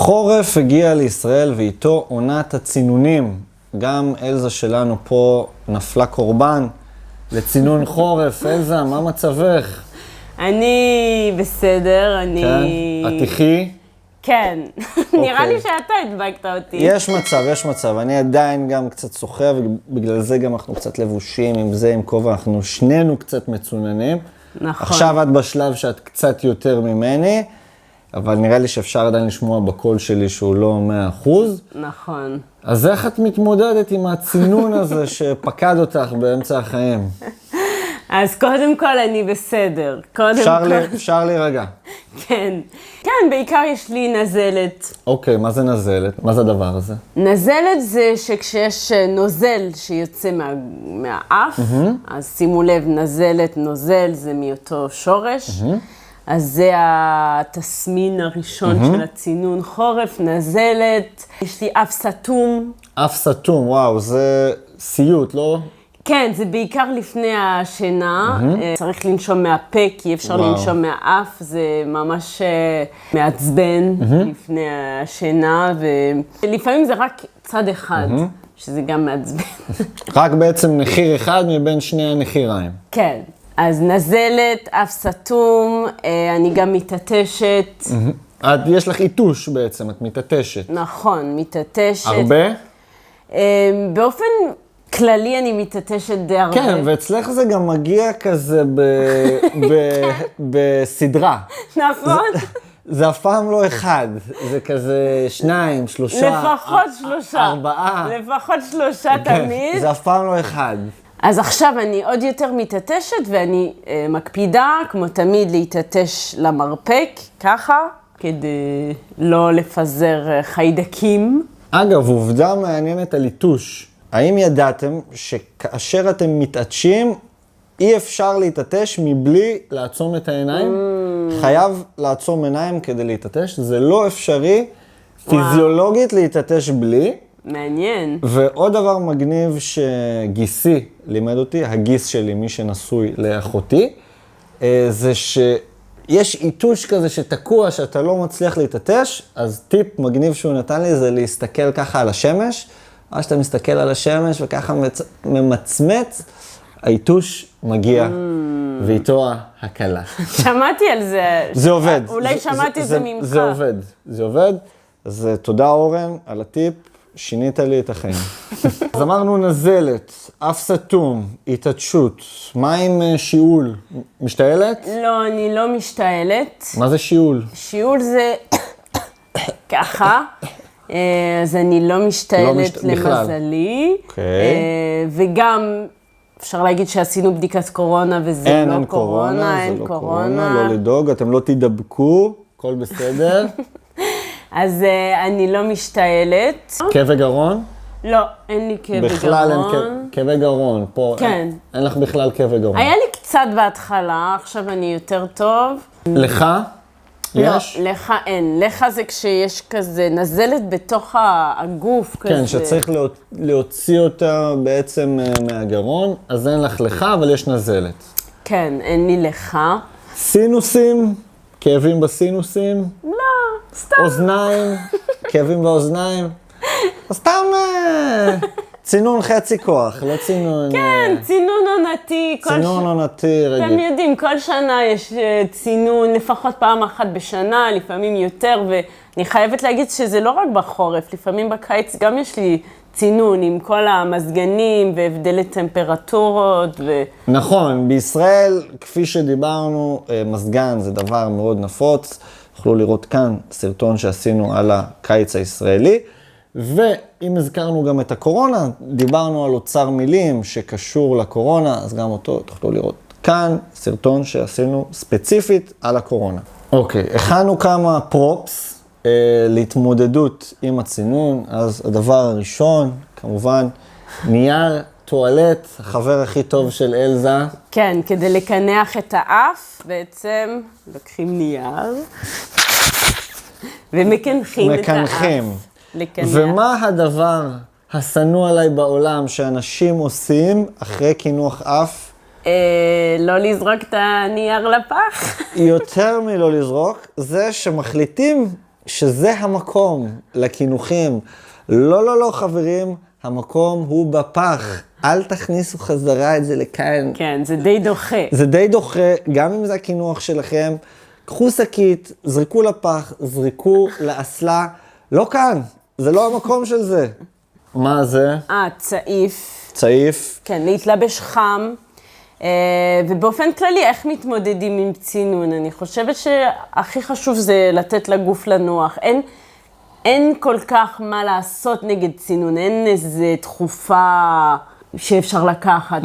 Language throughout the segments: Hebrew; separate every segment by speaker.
Speaker 1: החורף הגיע לישראל ואיתו עונת הצינונים. גם אלזה שלנו פה נפלה קורבן לצינון חורף. אלזה, מה מצבך?
Speaker 2: אני בסדר, אני...
Speaker 1: כן? את איכי?
Speaker 2: כן. נראה לי שאתה הדבקת אותי.
Speaker 1: יש מצב. אני עדיין גם קצת שוחה, ובגלל זה גם אנחנו קצת לבושים עם זה, עם כובע. אנחנו שנינו קצת מצוננים.
Speaker 2: נכון.
Speaker 1: עכשיו את בשלב שאת קצת יותר ממני, אבל נראה לי שאפשר עדיין לשמוע בקול שלי שהוא לא 100%.
Speaker 2: נכון.
Speaker 1: אז איך את מתמודדת עם הצינון הזה שפקד אותך באמצע החיים?
Speaker 2: אז קודם כל אני בסדר.
Speaker 1: אפשר להירגע.
Speaker 2: כן. כן, בעיקר יש לי נזלת.
Speaker 1: אוקיי, מה זה נזלת? מה זה הדבר הזה?
Speaker 2: נזלת זה שכשיש נוזל שיוצא מהאף, אז שימו לב, נזלת, נוזל, זה מאותו שורש. אז זה התסמין הראשון של הצינון חורף, נזלת. יש לי אף סתום.
Speaker 1: אף סתום, וואו, זה סיוט, לא?
Speaker 2: כן, זה בעיקר לפני השינה. צריך לנשום מהפה, כי אי אפשר לנשום מהאף. זה ממש מעצבן לפני השינה, ולפעמים זה רק צד אחד, שזה גם מעצבן. רק
Speaker 1: בעצם נחיר אחד מבין שני הנחיריים.
Speaker 2: כן. אז נזלת, אף סתום, אני גם מתעטשת.
Speaker 1: יש לך עיתוש בעצם, את מתעטשת.
Speaker 2: נכון, מתעטשת.
Speaker 1: הרבה?
Speaker 2: באופן כללי אני מתעטשת די הרבה.
Speaker 1: כן, ואצלך זה גם מגיע כזה בסדרה.
Speaker 2: נכון.
Speaker 1: זה אף פעם לא אחד, זה כזה 2, 3,
Speaker 2: לפחות 3.
Speaker 1: 4.
Speaker 2: לפחות 3 תמיד.
Speaker 1: זה אף פעם לא אחד.
Speaker 2: אז עכשיו אני עוד יותר מתעטשת, ואני מקפידה, כמו תמיד, להתעטש למרפק, ככה, כדי לא לפזר חיידקים.
Speaker 1: אגב, עובדה מעניינת על עיתוש. האם ידעתם שכאשר אתם מתעטשים, אי אפשר להתעטש מבלי לעצום את העיניים? חייב לעצום עיניים כדי להתעטש. זה לא אפשרי פיזיולוגית להתעטש בלי.
Speaker 2: מעניין.
Speaker 1: ועוד דבר מגניב שגיסי לימד אותי, הגיס שלי, מי שנשוי לאחותי, זה שיש עיתוש כזה שתקוע, שאתה לא מצליח להתעטש, אז טיפ מגניב שהוא נתן לי זה להסתכל ככה על השמש, אז שאתה מסתכל על השמש וככה ממצמץ, העיתוש מגיע, ואיתו הקלה. שמעתי
Speaker 2: על זה.
Speaker 1: זה עובד.
Speaker 2: אולי שמעתי את זה ממך.
Speaker 1: זה עובד. אז תודה אורן על הטיפ. שינית לי את החיים. אז אמרנו נזלת, אף סתום, התעטשות. מה עם שיעול? משתעלת?
Speaker 2: לא, אני לא משתעלת.
Speaker 1: מה זה שיעול?
Speaker 2: שיעול זה ככה. אז אני לא משתעלת למזלי.
Speaker 1: אוקיי.
Speaker 2: וגם אפשר להגיד שעשינו בדיקת קורונה וזה לא קורונה. אין קורונה.
Speaker 1: לא לדאוג, אתם לא תדבקו, הכל בסדר.
Speaker 2: אז אני לא משתעלת.
Speaker 1: כאבי גרון?
Speaker 2: לא, אין לי כאבי גרון.
Speaker 1: בכלל אין כאבי גרון. פה
Speaker 2: כן.
Speaker 1: אין לך בכלל כאבי גרון.
Speaker 2: היה לי קצת בהתחלה, עכשיו אני יותר טוב.
Speaker 1: לך? יש?
Speaker 2: לא, לך אין. לך זה כשיש כזה נזלת בתוך הגוף כזה.
Speaker 1: כן, שצריך להוציא אותה בעצם מהגרון, אז אין לך, אבל יש נזלת.
Speaker 2: כן, אין לי לך.
Speaker 1: סינוסים? כאבים בסינוסים?
Speaker 2: לא, סתם.
Speaker 1: אוזניים? כאבים באוזניים? אז סתם צינון חצי כוח, לא צינון...
Speaker 2: כן, צינון עונתי.
Speaker 1: צינון עונתי, רגע.
Speaker 2: אתם יודעים, כל שנה יש צינון, לפחות פעם אחת בשנה, לפעמים יותר, ואני חייבת להגיד שזה לא רק בחורף, לפעמים בקיץ גם יש לי צינון עם כל המזגנים והבדלי טמפרטורות
Speaker 1: נכון, בישראל, כפי שדיברנו, מזגן זה דבר מאוד נפוץ. תוכלו לראות כאן סרטון שעשינו על הקיץ הישראלי. ואם הזכרנו גם את הקורונה, דיברנו על אוצר מילים שקשור לקורונה, אז גם אותו תוכלו לראות כאן, סרטון שעשינו ספציפית על הקורונה. אוקיי, הכנו כמה פרופס להתמודדות עם הצינון. אז הדבר הראשון, כמובן, נייר טואלט, החבר הכי טוב של אלזה.
Speaker 2: כן, כדי לקנח את האף, בעצם לוקחים נייר ומקנחים את האף. לקנח.
Speaker 1: ומה הדבר השנוא עליי בעולם שאנשים עושים אחרי קינוח אף?
Speaker 2: לא לזרוק את הנייר לפח.
Speaker 1: יותר מלא לזרוק, זה שמחליטים שזה המקום לכינוכים. לא, לא, לא, חברים, המקום הוא בפח. אל תכניסו חזרה את זה לכאן.
Speaker 2: כן, זה די דוחה.
Speaker 1: זה די דוחה, גם אם זה הכינוח שלכם. קחו שקית, זרקו לפח, זרקו לאסלה. לא כאן, זה לא המקום של זה. מה זה?
Speaker 2: צעיף.
Speaker 1: צעיף.
Speaker 2: כן, להתלבש חם. ובאופן כללי, איך מתמודדים עם צינון? אני חושבת שהכי חשוב זה לתת לגוף לנוח. אין כל כך מה לעשות נגד צינון, אין איזה תרופה שאפשר לקחת.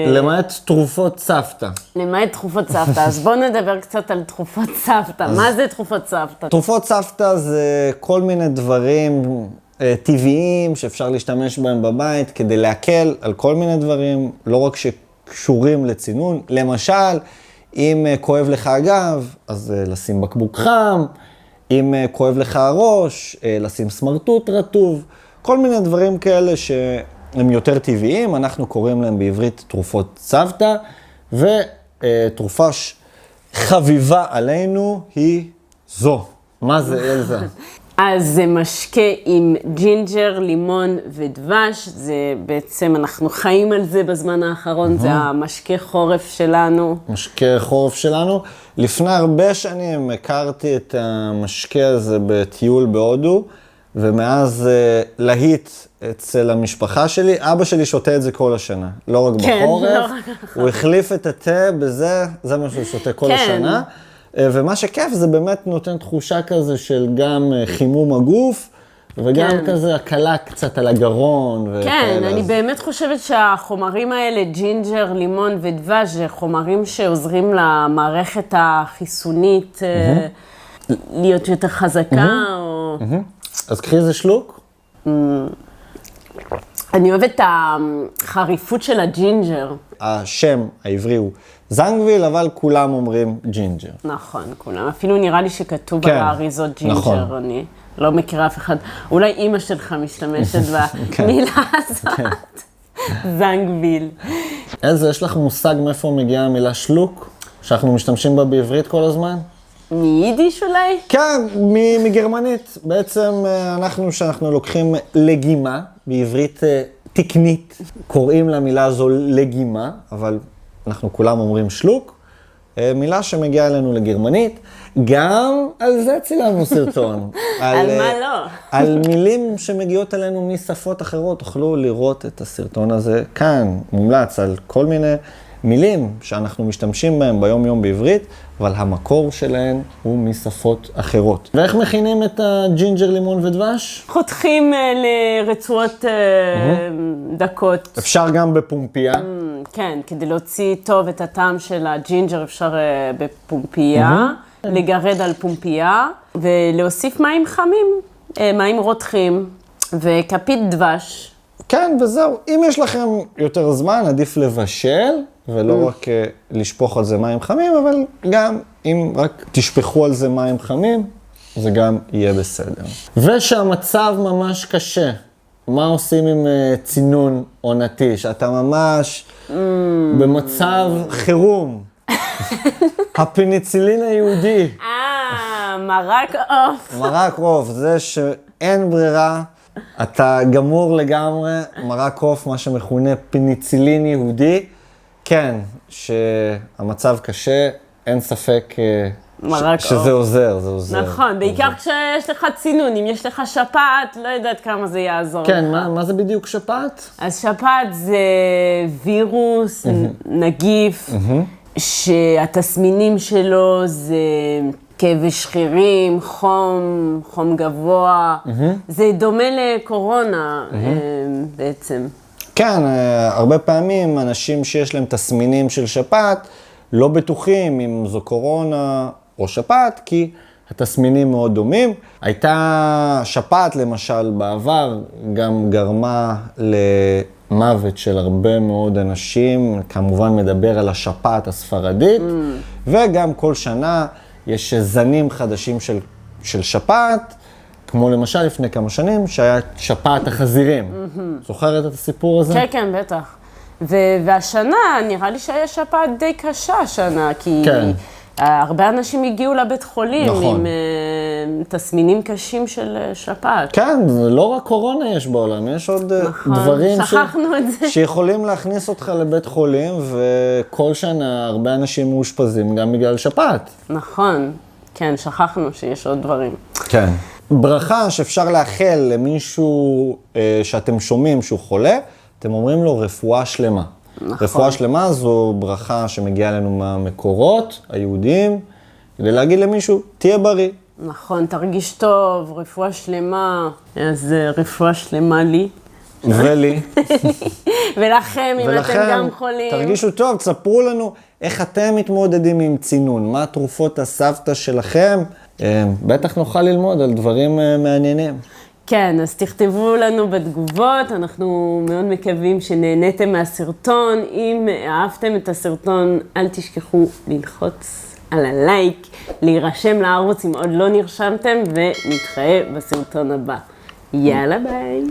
Speaker 1: למעט תרופות סבתא.
Speaker 2: למעט תרופות סבתא. אז בואו נדבר קצת על תרופות סבתא. מה זה תרופות סבתא?
Speaker 1: תרופות סבתא זה כל מיני דברים טבעיים שאפשר להשתמש בהם בבית כדי להקל על כל מיני דברים, לא רק שקשורים לצינון. למשל, אם כואב לך הגב, אז לשים בקבוק חם, אם כואב לך הראש, לשים סמרטוט רטוב, כל מיני דברים כאלה שהם יותר טבעיים, אנחנו קוראים להם בעברית תרופות סבתא, ותרופה חביבה עלינו היא זו. מה זה, אלזה?
Speaker 2: אז זה משקה עם ג'ינג'ר, לימון ודבש, זה בעצם, אנחנו חיים על זה בזמן האחרון, זה המשקה חורף שלנו. משקה
Speaker 1: חורף שלנו. לפני הרבה שנים הכרתי את המשקה הזה בטיול בהודו, ומאז להיט אצל המשפחה שלי. אבא שלי שותה את זה כל השנה, לא רק בחורף. הוא החליף את התה בזה, זה מה שהוא שותה כל השנה. ומה שכיף זה באמת נותן תחושה כזה של גם חימום הגוף, וגם כזה הקלה קצת על הגרון.
Speaker 2: כן, אני באמת חושבת שהחומרים האלה, ג'ינג'ר, לימון ודבש, זה חומרים שעוזרים למערכת החיסונית להיות יותר חזקה.
Speaker 1: אז קחי איזה שלוק.
Speaker 2: אני אוהבת את החריפות של הג'ינג'ר.
Speaker 1: השם העברי הוא זנגוויל, אבל כולם אומרים ג'ינג'ר.
Speaker 2: נכון, כולם. אפילו נראה לי שכתוב על האריזות ג'ינג'ר. אני לא מכירה אף אחד. אולי אימא שלך משתמשת במילה הזאת. זנגוויל.
Speaker 1: אלזה, יש לך מושג מאיפה מגיעה המילה שלוק? שאנחנו משתמשים בה בעברית כל הזמן?
Speaker 2: מיידיש אולי?
Speaker 1: כן, מגרמנית. בעצם שאנחנו לוקחים לגימה, בעברית תקנית, קוראים למילה הזו לגימה, אבל אנחנו כולם אומרים שלוק, מילה שמגיעה אלינו לגרמנית. גם על זה צילמנו סרטון.
Speaker 2: על מה לא?
Speaker 1: על מילים שמגיעות אלינו משפות אחרות. תוכלו לראות את הסרטון הזה כאן, מומלץ על כל מיני מילים שאנחנו משתמשים בהם ביום יום בעברית, אבל המקור שלהן הוא משפות אחרות. ואיך מכינים את הג'ינג'ר, לימון ודבש?
Speaker 2: חותכים לרצועות דקות.
Speaker 1: אפשר גם בפומפייה.
Speaker 2: כן, כדי להוציא טוב את הטעם של הג'ינג'ר אפשר בפומפייה, לגרד על פומפייה, ולהוסיף מים חמים, מים רותחים, וכפית דבש.
Speaker 1: כן, וזהו. אם יש לכם יותר זמן, עדיף לבשל, ולא רק לשפוך על זה מים חמים, אבל גם אם רק תשפכו על זה מים חמים, זה גם יהיה בסדר. ושהמצב ממש קשה. מה עושים עם צינון עונתי? שאתה ממש במצב חירום. הפניצילין היהודי.
Speaker 2: מרק עוף.
Speaker 1: מרק עוף, זה שאין ברירה. אתה גמור לגמרי, מרק עוף, מה שמכונה פניצילין יהודי. כן, שהמצב קשה, אין ספק שזה עוזר, זה עוזר.
Speaker 2: נכון, בעיקר כשיש לך צינון, אם יש לך שפעת, לא יודעת כמה זה יעזור לך.
Speaker 1: כן, מה זה בדיוק שפעת?
Speaker 2: אז שפעת זה וירוס, נגיף, שהתסמינים שלו זה כאבי שרירים, חום גבוה, זה דומה לקורונה בעצם.
Speaker 1: כן, הרבה פעמים אנשים שיש להם תסמינים של שפעת, לא בטוחים אם זו קורונה או שפעת, כי התסמינים מאוד דומים. הייתה שפעת למשל בעבר, גם גרמה למוות של הרבה מאוד אנשים, כמובן מדבר על השפעת הספרדית, וגם כל שנה יש זנים חדשים של שפעת, כמו למשל לפני כמה שנים, שהיה שפעת החזירים. זוכרת את הסיפור הזה?
Speaker 2: כן, כן, בטח. והשנה, נראה לי שהיה שפעת די קשה השנה, כי הרבה אנשים הגיעו לבית חולים עם תסמינים קשים של שפעת.
Speaker 1: כן, זה לא רק קורונה יש בעולם, יש עוד דברים
Speaker 2: שכחנו את זה.
Speaker 1: שיכולים להכניס אותך לבית חולים, וכל שנה הרבה אנשים מאושפזים גם בגלל שפעת.
Speaker 2: נכון, כן, שכחנו שיש עוד דברים.
Speaker 1: כן. ברכה שאפשר לאחל למישהו שאתם שומעים שהוא חולה, אתם אומרים לו רפואה שלמה.
Speaker 2: נכון.
Speaker 1: רפואה שלמה זו ברכה שמגיעה לנו מהמקורות היהודיים, כדי להגיד למישהו, תהיה בריא.
Speaker 2: נכון, תרגיש טוב, רפואה שלמה, אז רפואה שלמה לי.
Speaker 1: ולי.
Speaker 2: ולכם, אם אתם גם חולים.
Speaker 1: תרגישו טוב, תספרו לנו איך אתם מתמודדים עם צינון, מה תרופות הסבתא שלכם. בטח נוכל ללמוד על דברים מעניינים.
Speaker 2: כן, אז תכתבו לנו בתגובות, אנחנו מאוד מקווים שנהניתם מהסרטון. אם אהבתם את הסרטון, אל תשכחו ללחוץ על הלייק, להירשם לערוץ אם עוד לא נרשמתם, ונתראה בסרטון הבא. יאללה ביי.